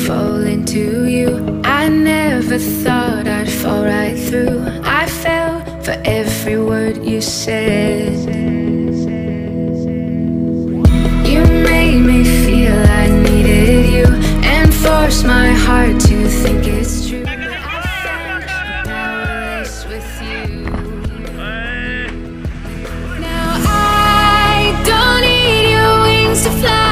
fall into you. I never thought I'd fall right through. I fell for every word you said. You made me feel I needed you and forced my heart to think it's true. I found a place with you. Now I don't need your wings to fly.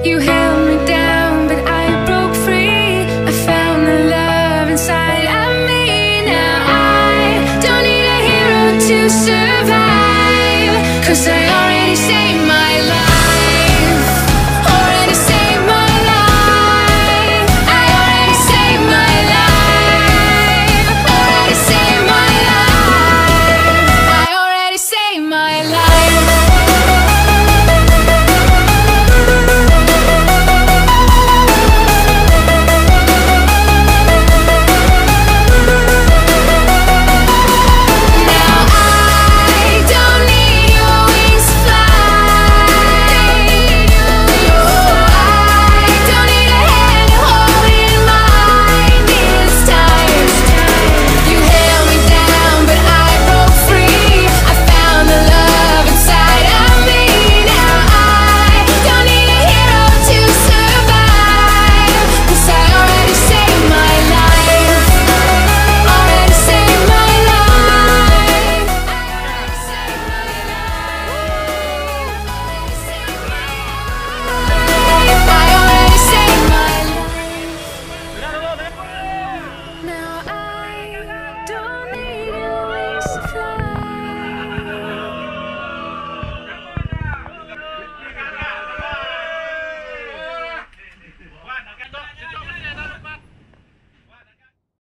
You held me down, but I broke free. I found the love inside of me. Now I don't need a hero to survive, 'cause I